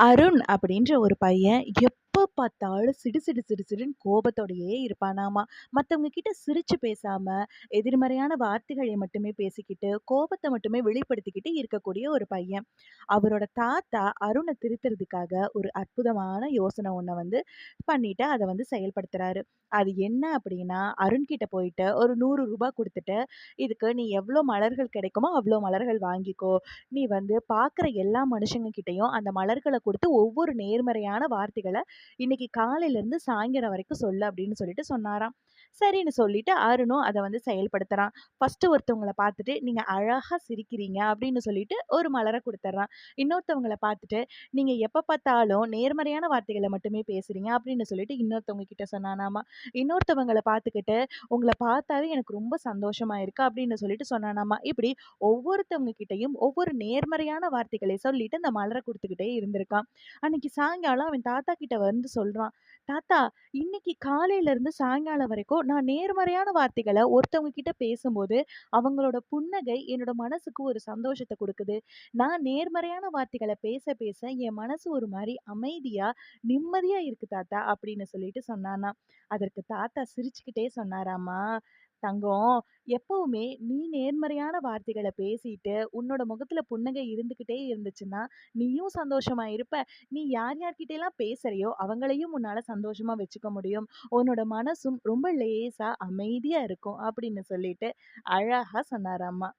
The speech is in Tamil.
அருண் அப்படின்ற ஒரு பையன் எப்ப பார்த்தாலும் சிடு சிடு சிடு சிடுன்னு கோபத்தோடயே இருப்பானாமா. மத்தவங்க கிட்ட சிரிச்சு பேசாம, எதிர்மறையான வார்த்தைகளை மட்டுமே பேசிக்கிட்டு, கோபத்த மட்டுமே வெளிப்படுத்திக்கிட்டு இருக்கக்கூடிய ஒரு பையன். அவரோட தாத்தா அருண திருத்துறதுக்காக ஒரு அற்புதமான யோசனை ஒண்ண வந்து பண்ணிட்டு, அத வந்து செயல்படுத்துறாரு. அது என்ன அப்படின்னா, அருண் கிட்ட போயிட்டு ஒரு ரூ. 100 குடுத்துட்டு, "இதுக்கு நீ எவ்ளோ மலர்கள் கிடைக்குமோ, அவ்ளோ மலர்கள் வாங்கிக்கோ. நீ வந்து பார்க்குற எல்லா மனுஷங்க கிட்டயும் அந்த மலர்கள குடுத்து ஒவ்வொரு நேர்மறையான வார்த்தைகள இன்னைக்கு காலையிலருந்து சாயங்காலம் வரைக்கும் சொல்லு அப்படின்னு சொல்லிட்டு சொன்னாராம். சரின்னு சொல்லிட்டு அருணும் அத வந்து செயல்படுத்துறான். ஃபர்ஸ்ட்டு ஒருத்தவங்கள பார்த்துட்டு, "நீங்க அழகா சிரிக்கிறீங்க" அப்படின்னு சொல்லிட்டு ஒரு மலர குடுத்துர்றான். இன்னொருத்தவங்கள பார்த்துட்டு, "நீங்க எப்ப பார்த்தாலும் நேர்மறையான வார்த்தைகள மட்டுமே பேசுறீங்க" அப்படின்னு சொல்லிட்டு இன்னொருத்தவங்க கிட்ட சொன்னானாமா. இன்னொருத்தவங்கள பார்த்துக்கிட்டு, "உங்கள பார்த்தாவே எனக்கு ரொம்ப சந்தோஷமா இருக்கு" அப்படின்னு சொல்லிட்டு சொன்னானாமா. இப்படி ஒவ்வொருத்தவங்க கிட்டயும் ஒவ்வொரு நேர்மறையான வார்த்தைகளை சொல்லிட்டு அந்த மலர குடுத்துக்கிட்டே இருந்திருக்கான். அன்னைக்கு சாயங்காலம் அவன் தாத்தா கிட்ட வந்து சொல்றான். "தாத்தா, இன்னைக்கு காலையில இருந்து சாயங்காலம் வரைக்கும் நான் நேர்மறையான வார்த்தைகள ஒருத்தவங்க கிட்ட பேசும்போது, அவங்களோட புன்னகை என்னோட மனசுக்கு ஒரு சந்தோஷத்த குடுக்குது. நான் நேர்மறையான வார்த்தைகள பேச பேச என் மனசு ஒரு மாரி அமைதியா, நிம்மதியா இருக்கு தாத்தா" அப்படின்னு சொல்லிட்டு சொன்னானாம். அதற்கு தாத்தா சிரிச்சுக்கிட்டே சொன்னாராமா, "தங்கம், எப்பவுமே நீ நேர்மறையான வார்த்தைகள பேசிட்டு, உன்னோட முகத்துல புன்னகை இருந்துகிட்டே இருந்துச்சுன்னா, நீயும் சந்தோஷமா இருப்ப. நீ யார் யார்கிட்டலாம் பேசுறியோ, அவங்களையும் உன்னால சந்தோஷமா வச்சுக்க முடியும். உன்னோட மனசும் ரொம்ப லேசா, அமைதியா இருக்கும்." அப்படின்னு சொல்லிட்டு அழகா சொன்னாராமா.